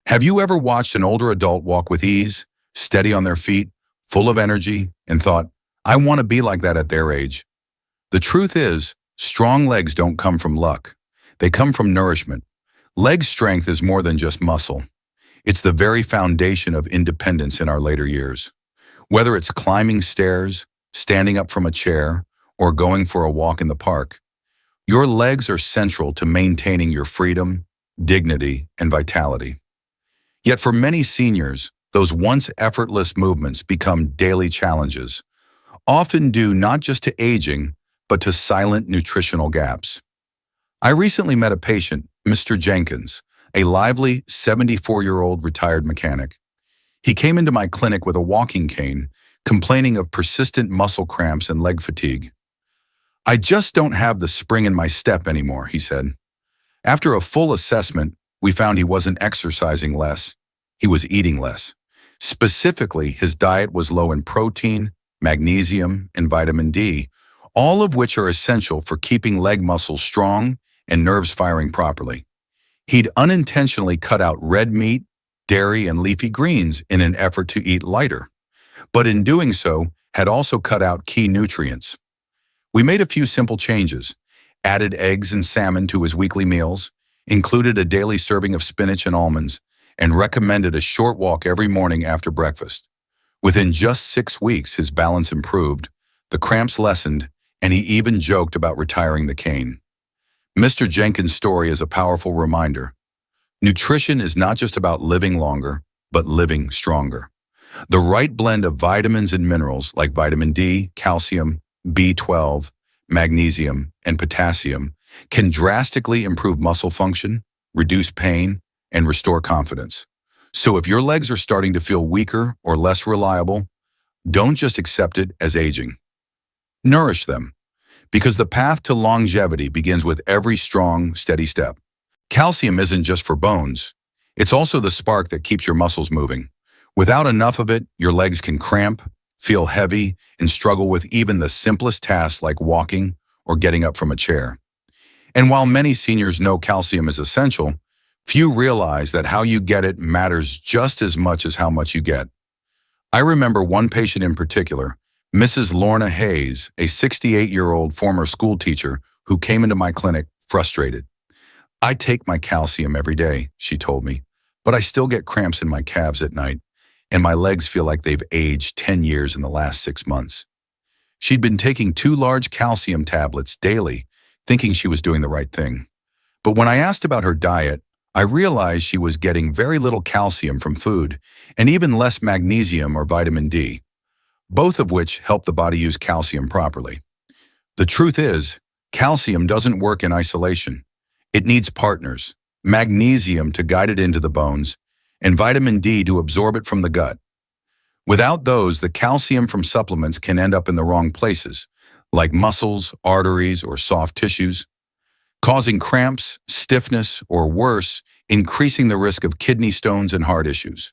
Have you ever watched an older adult walk with ease, steady on their feet, full of energy, and thought, I want to be like that at their age? The truth is, strong legs don't come from luck. They come from nourishment. Leg strength is more than just muscle. It's the very foundation of independence in our later years. Whether it's climbing stairs, standing up from a chair, or going for a walk in the park, your legs are central to maintaining your freedom, dignity, and vitality. Yet for many seniors, those once effortless movements become daily challenges, often due not just to aging, but to silent nutritional gaps. I recently met a patient, Mr. Jenkins, a lively 74-year-old retired mechanic. He came into my clinic with a walking cane, complaining of persistent muscle cramps and leg fatigue. I just don't have the spring in my step anymore, he said. After a full assessment, we found he wasn't exercising less, he was eating less. Specifically, his diet was low in protein, magnesium, and vitamin D, all of which are essential for keeping leg muscles strong and nerves firing properly. He'd unintentionally cut out red meat, dairy, and leafy greens in an effort to eat lighter, but in doing so, had also cut out key nutrients. We made a few simple changes, added eggs and salmon to his weekly meals, included a daily serving of spinach and almonds, and recommended a short walk every morning after breakfast. Within just 6 weeks, his balance improved, the cramps lessened, and he even joked about retiring the cane. Mr. Jenkins' story is a powerful reminder. Nutrition is not just about living longer, but living stronger. The right blend of vitamins and minerals like vitamin D, calcium, B12, magnesium, and potassium can drastically improve muscle function, reduce pain, and restore confidence. So if your legs are starting to feel weaker or less reliable, don't just accept it as aging. Nourish them, because the path to longevity begins with every strong, steady step. Calcium isn't just for bones. It's also the spark that keeps your muscles moving. Without enough of it, your legs can cramp, feel heavy, and struggle with even the simplest tasks like walking or getting up from a chair. And while many seniors know calcium is essential, few realize that how you get it matters just as much as how much you get. I remember one patient in particular, Mrs. Lorna Hayes, a 68-year-old former school teacher who came into my clinic frustrated. I take my calcium every day, she told me, but I still get cramps in my calves at night, and my legs feel like they've aged 10 years in the last 6 months. She'd been taking 2 large calcium tablets daily, thinking she was doing the right thing. But when I asked about her diet, I realized she was getting very little calcium from food, and even less magnesium or vitamin D, both of which help the body use calcium properly. The truth is, calcium doesn't work in isolation. It needs partners, magnesium to guide it into the bones, and vitamin D to absorb it from the gut. Without those, the calcium from supplements can end up in the wrong places, like muscles, arteries, or soft tissues, causing cramps, stiffness, or worse, increasing the risk of kidney stones and heart issues.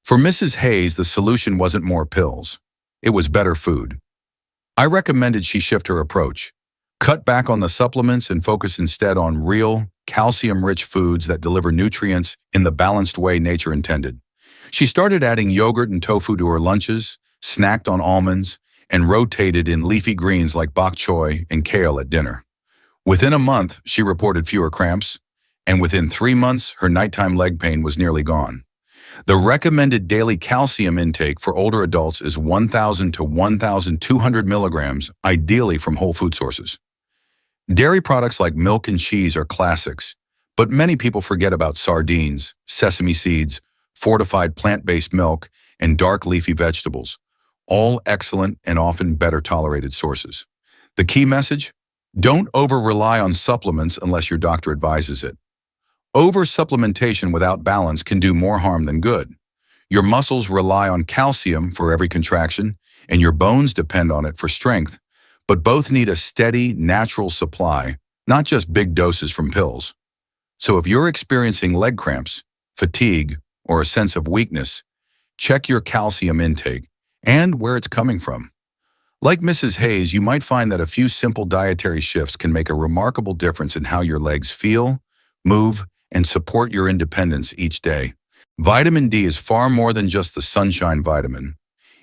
For Mrs. Hayes, the solution wasn't more pills. It was better food. I recommended she shift her approach, cut back on the supplements and focus instead on real, calcium-rich foods that deliver nutrients in the balanced way nature intended. She started adding yogurt and tofu to her lunches, snacked on almonds, and rotated in leafy greens like bok choy and kale at dinner. Within a month, she reported fewer cramps, and within 3 months, her nighttime leg pain was nearly gone. The recommended daily calcium intake for older adults is 1,000 to 1,200 milligrams, ideally from whole food sources. Dairy products like milk and cheese are classics, but many people forget about sardines, sesame seeds, fortified plant-based milk, and dark leafy vegetables, all excellent and often better tolerated sources. The key message? Don't over-rely on supplements unless your doctor advises it. Over-supplementation without balance can do more harm than good. Your muscles rely on calcium for every contraction, and your bones depend on it for strength, but both need a steady, natural supply, not just big doses from pills. So if you're experiencing leg cramps, fatigue, or a sense of weakness, check your calcium intake and where it's coming from. Like Mrs. Hayes, you might find that a few simple dietary shifts can make a remarkable difference in how your legs feel, move, and support your independence each day. Vitamin D is far more than just the sunshine vitamin.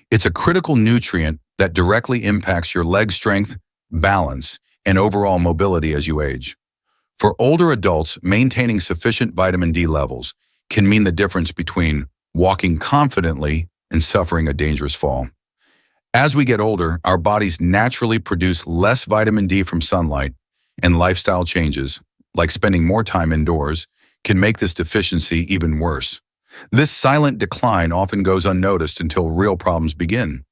It's a critical nutrient that directly impacts your leg strength, balance, and overall mobility as you age. For older adults, maintaining sufficient vitamin D levels can mean the difference between walking confidently and suffering a dangerous fall. As we get older, our bodies naturally produce less vitamin D from sunlight, and lifestyle changes, like spending more time indoors, can make this deficiency even worse. This silent decline often goes unnoticed until real problems begin.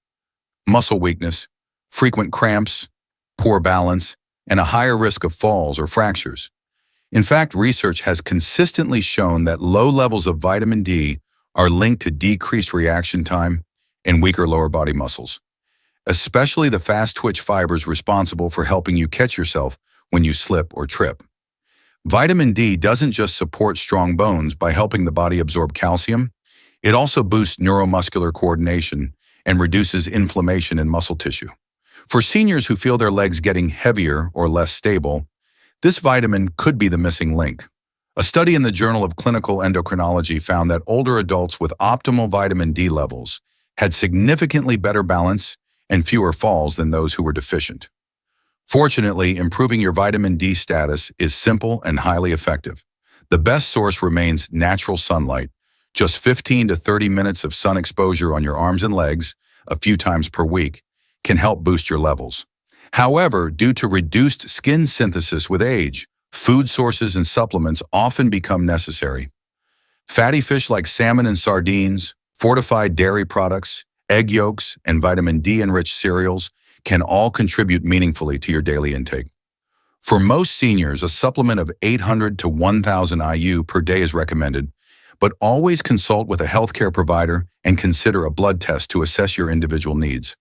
Muscle weakness, frequent cramps, poor balance, and a higher risk of falls or fractures. In fact, research has consistently shown that low levels of vitamin D are linked to decreased reaction time and weaker lower body muscles, especially the fast-twitch fibers responsible for helping you catch yourself when you slip or trip. Vitamin D doesn't just support strong bones by helping the body absorb calcium, it also boosts neuromuscular coordination and reduces inflammation in muscle tissue. For seniors who feel their legs getting heavier or less stable, this vitamin could be the missing link. A study in the Journal of Clinical Endocrinology found that older adults with optimal vitamin D levels had significantly better balance and fewer falls than those who were deficient. Fortunately, improving your vitamin D status is simple and highly effective. The best source remains natural sunlight. Just 15 to 30 minutes of sun exposure on your arms and legs, a few times per week, can help boost your levels. However, due to reduced skin synthesis with age, food sources and supplements often become necessary. Fatty fish like salmon and sardines, fortified dairy products, egg yolks, and vitamin D-enriched cereals can all contribute meaningfully to your daily intake. For most seniors, a supplement of 800 to 1,000 IU per day is recommended, but always consult with a healthcare provider and consider a blood test to assess your individual needs.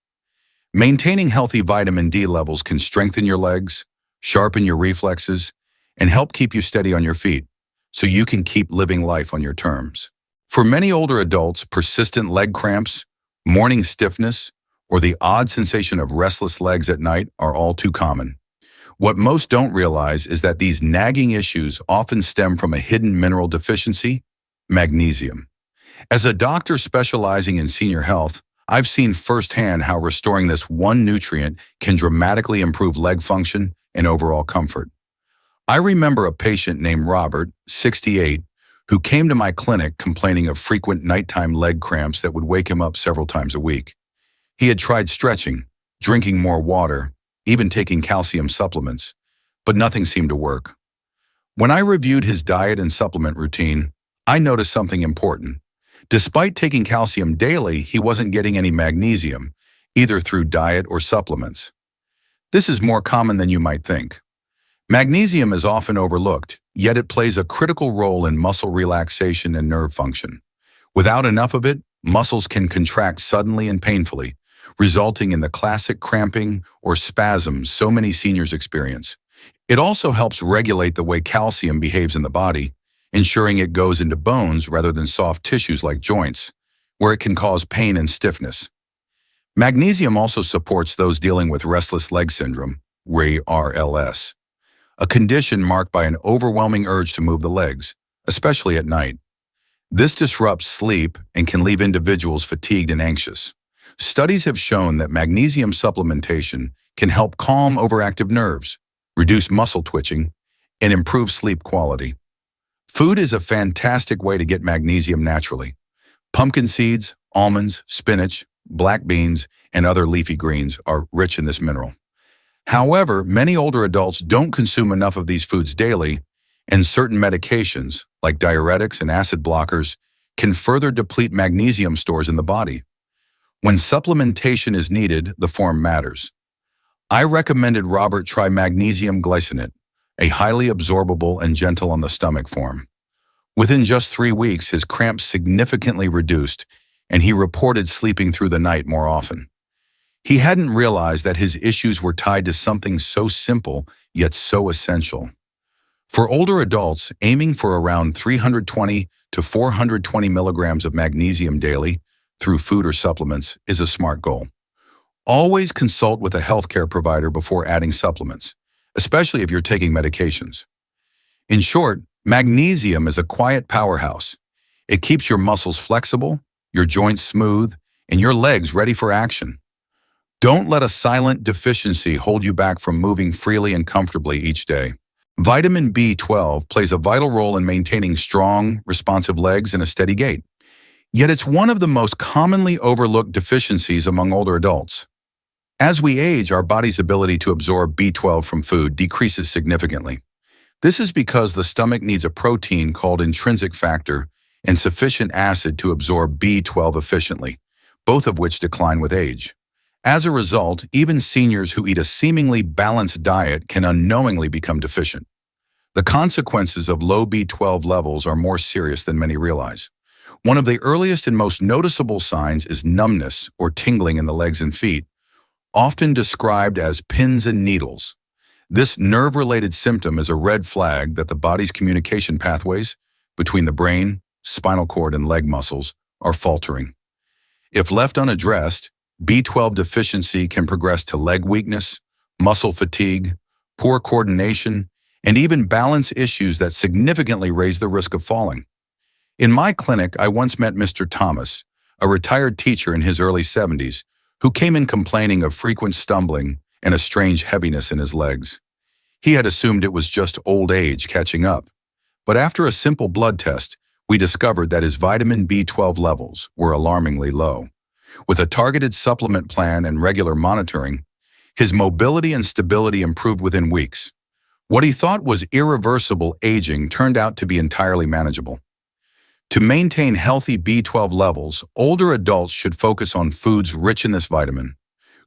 Maintaining healthy vitamin D levels can strengthen your legs, sharpen your reflexes, and help keep you steady on your feet, so you can keep living life on your terms. For many older adults, persistent leg cramps, morning stiffness, or the odd sensation of restless legs at night are all too common. What most don't realize is that these nagging issues often stem from a hidden mineral deficiency, magnesium. As a doctor specializing in senior health, I've seen firsthand how restoring this one nutrient can dramatically improve leg function and overall comfort. I remember a patient named Robert, 68, who came to my clinic complaining of frequent nighttime leg cramps that would wake him up several times a week. He had tried stretching, drinking more water, even taking calcium supplements, but nothing seemed to work. When I reviewed his diet and supplement routine, I noticed something important. Despite taking calcium daily, he wasn't getting any magnesium, either through diet or supplements. This is more common than you might think. Magnesium is often overlooked, yet it plays a critical role in muscle relaxation and nerve function. Without enough of it, muscles can contract suddenly and painfully, resulting in the classic cramping or spasms so many seniors experience. It also helps regulate the way calcium behaves in the body, ensuring it goes into bones rather than soft tissues like joints, where it can cause pain and stiffness. Magnesium also supports those dealing with restless leg syndrome, RLS, a condition marked by an overwhelming urge to move the legs, especially at night. This disrupts sleep and can leave individuals fatigued and anxious. Studies have shown that magnesium supplementation can help calm overactive nerves, reduce muscle twitching, and improve sleep quality. Food is a fantastic way to get magnesium naturally. Pumpkin seeds, almonds, spinach, black beans, and other leafy greens are rich in this mineral. However, many older adults don't consume enough of these foods daily, and certain medications, like diuretics and acid blockers, can further deplete magnesium stores in the body. When supplementation is needed, the form matters. I recommended Robert try magnesium glycinate, a highly absorbable and gentle on the stomach form. Within just 3 weeks, his cramps significantly reduced, and he reported sleeping through the night more often. He hadn't realized that his issues were tied to something so simple, yet so essential. For older adults, aiming for around 320 to 420 milligrams of magnesium daily through food or supplements is a smart goal. Always consult with a healthcare provider before adding supplements, especially if you're taking medications. In short, magnesium is a quiet powerhouse. It keeps your muscles flexible, your joints smooth, and your legs ready for action. Don't let a silent deficiency hold you back from moving freely and comfortably each day. Vitamin B12 plays a vital role in maintaining strong, responsive legs and a steady gait. Yet it's one of the most commonly overlooked deficiencies among older adults. As we age, our body's ability to absorb B12 from food decreases significantly. This is because the stomach needs a protein called intrinsic factor and sufficient acid to absorb B12 efficiently, both of which decline with age. As a result, even seniors who eat a seemingly balanced diet can unknowingly become deficient. The consequences of low B12 levels are more serious than many realize. One of the earliest and most noticeable signs is numbness or tingling in the legs and feet, often described as pins and needles. This nerve-related symptom is a red flag that the body's communication pathways between the brain, spinal cord, and leg muscles are faltering. If left unaddressed, B12 deficiency can progress to leg weakness, muscle fatigue, poor coordination, and even balance issues that significantly raise the risk of falling. In my clinic, I once met Mr. Thomas, a retired teacher in his early 70s, who came in complaining of frequent stumbling and a strange heaviness in his legs. He had assumed it was just old age catching up, but after a simple blood test, we discovered that his vitamin B12 levels were alarmingly low. With a targeted supplement plan and regular monitoring, his mobility and stability improved within weeks. What he thought was irreversible aging turned out to be entirely manageable. To maintain healthy B12 levels, older adults should focus on foods rich in this vitamin.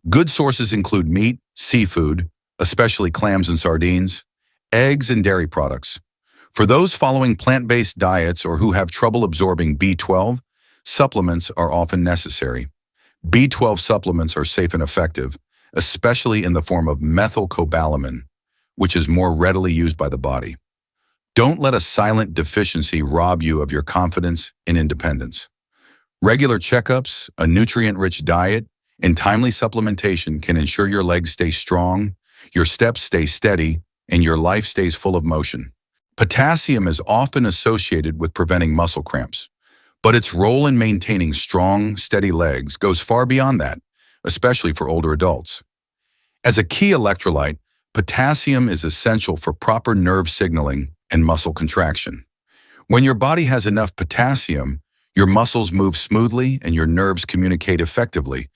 Good sources include meat, seafood, especially clams and sardines, eggs, and dairy products. For those following plant-based diets or who have trouble absorbing B12, supplements are often necessary. B12 supplements are safe and effective, especially in the form of methylcobalamin, which is more readily used by the body. Don't let a silent deficiency rob you of your confidence and independence. Regular checkups, a nutrient-rich diet, and timely supplementation can ensure your legs stay strong, your steps stay steady, and your life stays full of motion. Potassium is often associated with preventing muscle cramps, but its role in maintaining strong, steady legs goes far beyond that, especially for older adults. As a key electrolyte, potassium is essential for proper nerve signaling and muscle contraction. When your body has enough potassium, your muscles move smoothly and your nerves communicate effectively.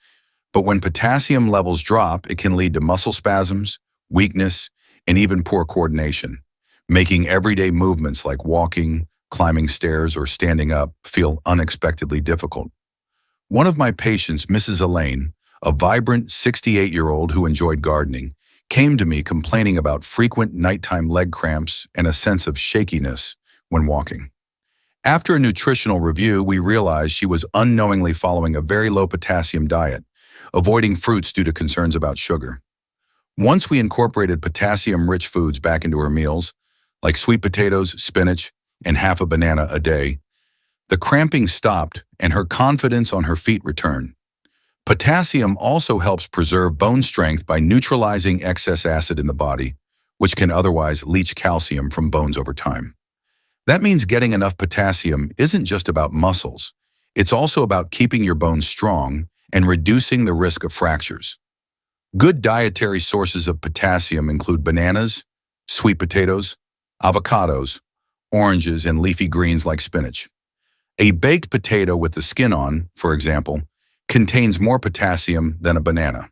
But when potassium levels drop, it can lead to muscle spasms, weakness, and even poor coordination, making everyday movements like walking, climbing stairs, or standing up feel unexpectedly difficult. One of my patients, Mrs. Elaine, a vibrant 68-year-old who enjoyed gardening, came to me complaining about frequent nighttime leg cramps and a sense of shakiness when walking. After a nutritional review, we realized she was unknowingly following a very low potassium diet, avoiding fruits due to concerns about sugar. Once we incorporated potassium-rich foods back into her meals, like sweet potatoes, spinach, and half a banana a day, the cramping stopped and her confidence on her feet returned. Potassium also helps preserve bone strength by neutralizing excess acid in the body, which can otherwise leach calcium from bones over time. That means getting enough potassium isn't just about muscles. It's also about keeping your bones strong and reducing the risk of fractures. Good dietary sources of potassium include bananas, sweet potatoes, avocados, oranges, and leafy greens like spinach. A baked potato with the skin on, for example, contains more potassium than a banana.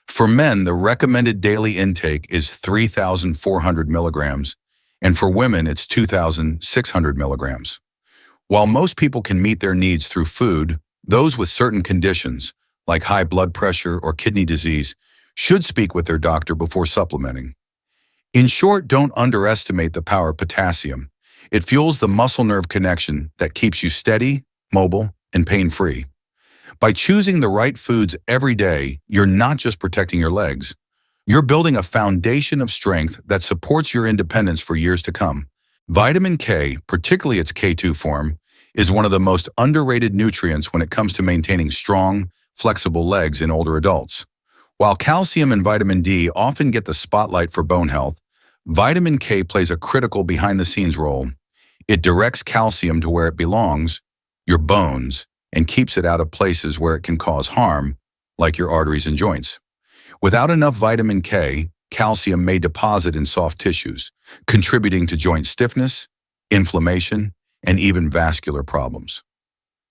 For men, the recommended daily intake is 3,400 milligrams, and for women, it's 2,600 milligrams. While most people can meet their needs through food, those with certain conditions, like high blood pressure or kidney disease, should speak with their doctor before supplementing. In short, don't underestimate the power of potassium. It fuels the muscle-nerve connection that keeps you steady, mobile, and pain-free. By choosing the right foods every day, you're not just protecting your legs. You're building a foundation of strength that supports your independence for years to come. Vitamin K, particularly its K2 form, is one of the most underrated nutrients when it comes to maintaining strong, flexible legs in older adults. While calcium and vitamin D often get the spotlight for bone health, vitamin K plays a critical behind-the-scenes role. It directs calcium to where it belongs, your bones, and keeps it out of places where it can cause harm, like your arteries and joints. Without enough vitamin K, calcium may deposit in soft tissues, contributing to joint stiffness, inflammation, and even vascular problems.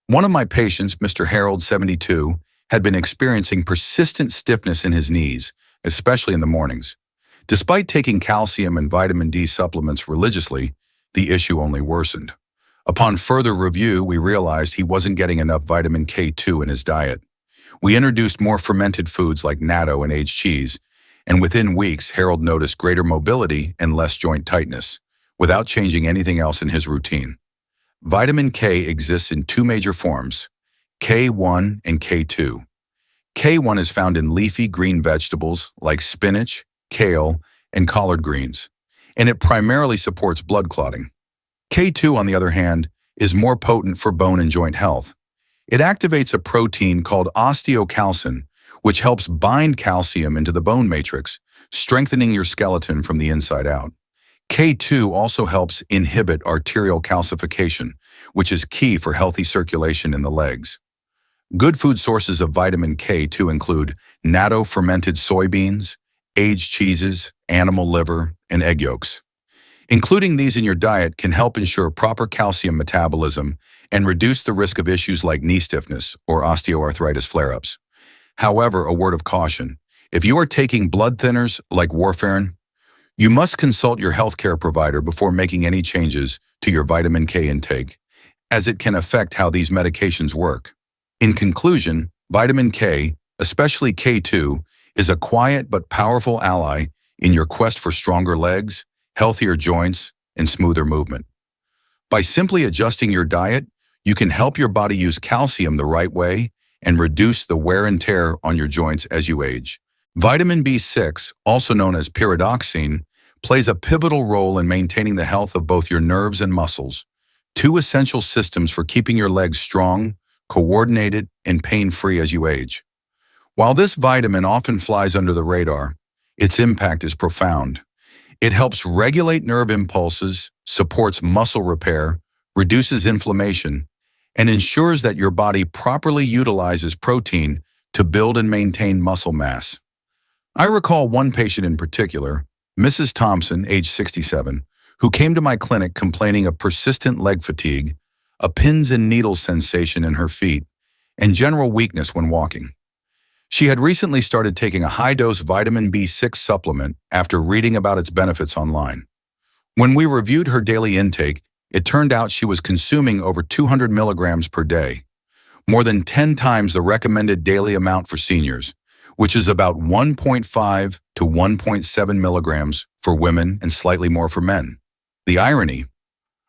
One of my patients, Mr. Harold, 72, had been experiencing persistent stiffness in his knees, especially in the mornings. Despite taking calcium and vitamin D supplements religiously, the issue only worsened. Upon further review, we realized he wasn't getting enough vitamin K2 in his diet. We introduced more fermented foods like natto and aged cheese, and within weeks, Harold noticed greater mobility and less joint tightness, without changing anything else in his routine. Vitamin K exists in two major forms, K1 and K2. K1 is found in leafy green vegetables like spinach, kale, and collard greens, and it primarily supports blood clotting. K2, on the other hand, is more potent for bone and joint health. It activates a protein called osteocalcin, which helps bind calcium into the bone matrix, strengthening your skeleton from the inside out. K2 also helps inhibit arterial calcification, which is key for healthy circulation in the legs. Good food sources of vitamin K2 include natto fermented soybeans, aged cheeses, animal liver, and egg yolks. Including these in your diet can help ensure proper calcium metabolism and reduce the risk of issues like knee stiffness or osteoarthritis flare-ups. However, a word of caution, if you are taking blood thinners like warfarin, you must consult your healthcare provider before making any changes to your vitamin K intake, as it can affect how these medications work. In conclusion, vitamin K, especially K2, is a quiet but powerful ally in your quest for stronger legs, healthier joints, and smoother movement. By simply adjusting your diet, you can help your body use calcium the right way and reduce the wear and tear on your joints as you age. Vitamin B6, also known as pyridoxine, plays a pivotal role in maintaining the health of both your nerves and muscles, two essential systems for keeping your legs strong, coordinated, and pain-free as you age. While this vitamin often flies under the radar, its impact is profound. It helps regulate nerve impulses, supports muscle repair, reduces inflammation, and ensures that your body properly utilizes protein to build and maintain muscle mass. I recall one patient in particular, Mrs. Thompson, age 67, who came to my clinic complaining of persistent leg fatigue, a pins and needles sensation in her feet, and general weakness when walking. She had recently started taking a high-dose vitamin B6 supplement after reading about its benefits online. When we reviewed her daily intake, it turned out she was consuming over 200 milligrams per day, more than 10 times the recommended daily amount for seniors, which is about 1.5 to 1.7 milligrams for women and slightly more for men. The irony: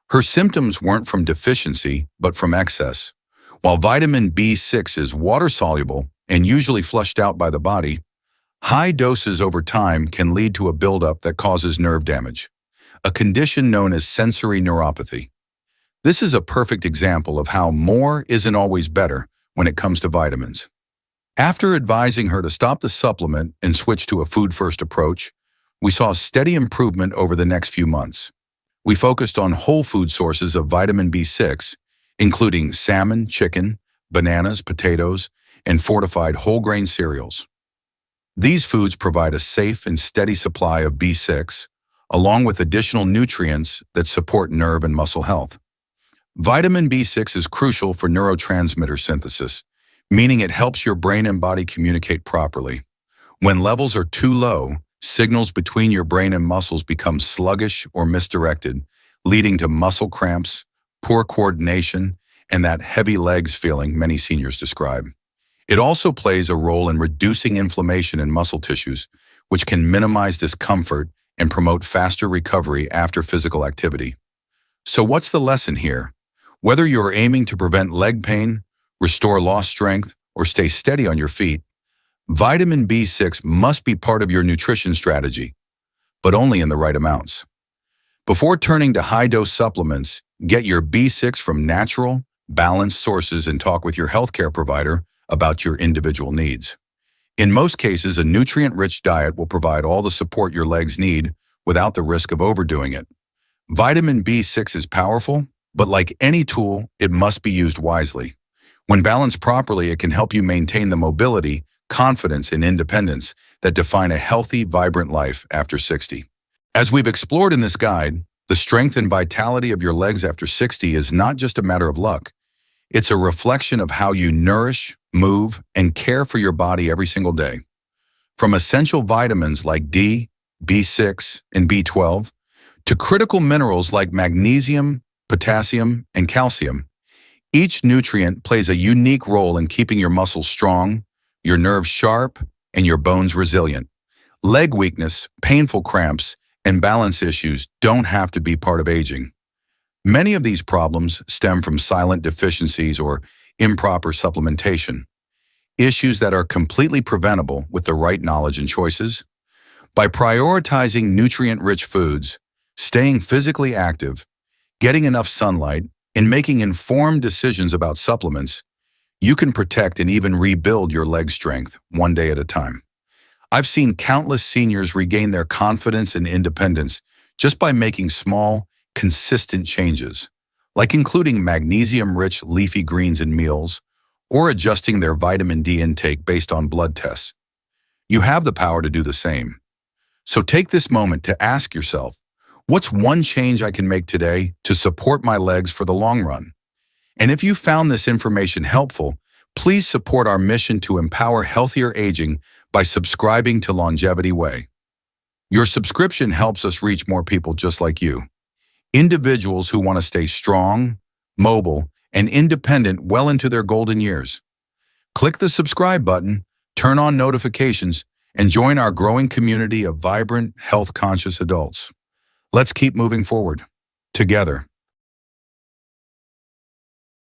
her symptoms weren't from deficiency, but from excess. While vitamin B6 is water-soluble and usually flushed out by the body, high doses over time can lead to a buildup that causes nerve damage, a condition known as sensory neuropathy. This is a perfect example of how more isn't always better when it comes to vitamins. After advising her to stop the supplement and switch to a food-first approach, we saw a steady improvement over the next few months. We focused on whole food sources of vitamin B6, including salmon, chicken, bananas, potatoes, and fortified whole grain cereals. These foods provide a safe and steady supply of B6, along with additional nutrients that support nerve and muscle health. Vitamin B6 is crucial for neurotransmitter synthesis, meaning it helps your brain and body communicate properly. When levels are too low, signals between your brain and muscles become sluggish or misdirected, leading to muscle cramps, poor coordination, and that heavy legs feeling many seniors describe. It also plays a role in reducing inflammation in muscle tissues, which can minimize discomfort and promote faster recovery after physical activity. So what's the lesson here? Whether you're aiming to prevent leg pain, restore lost strength, or stay steady on your feet, vitamin B6 must be part of your nutrition strategy, but only in the right amounts. Before turning to high-dose supplements, get your B6 from natural, balanced sources and talk with your healthcare provider about your individual needs. In most cases, a nutrient-rich diet will provide all the support your legs need without the risk of overdoing it. Vitamin B6 is powerful, But like any tool, it must be used wisely. When balanced properly, it can help you maintain the mobility, confidence, and independence that define a healthy, vibrant life after 60. As we've explored in this guide, the strength and vitality of your legs after 60 is not just a matter of luck. It's a reflection of how you nourish, move, and care for your body every single day. From essential vitamins like D, B6, and B12, to critical minerals like magnesium, potassium, and calcium, each nutrient plays a unique role in keeping your muscles strong, your nerves sharp, and your bones resilient. Leg weakness, painful cramps, and balance issues don't have to be part of aging. Many of these problems stem from silent deficiencies or improper supplementation, issues that are completely preventable with the right knowledge and choices. By prioritizing nutrient-rich foods, staying physically active, getting enough sunlight, and making informed decisions about supplements, you can protect and even rebuild your leg strength one day at a time. I've seen countless seniors regain their confidence and independence just by making small, consistent changes, like including magnesium-rich leafy greens in meals or adjusting their vitamin D intake based on blood tests. You have the power to do the same. So take this moment to ask yourself, what's one change I can make today to support my legs for the long run? And if you found this information helpful, please support our mission to empower healthier aging by subscribing to Longevity Way. Your subscription helps us reach more people just like you, individuals who want to stay strong, mobile, and independent well into their golden years. Click the subscribe button, turn on notifications, and join our growing community of vibrant, health-conscious adults. Let's keep moving forward, together.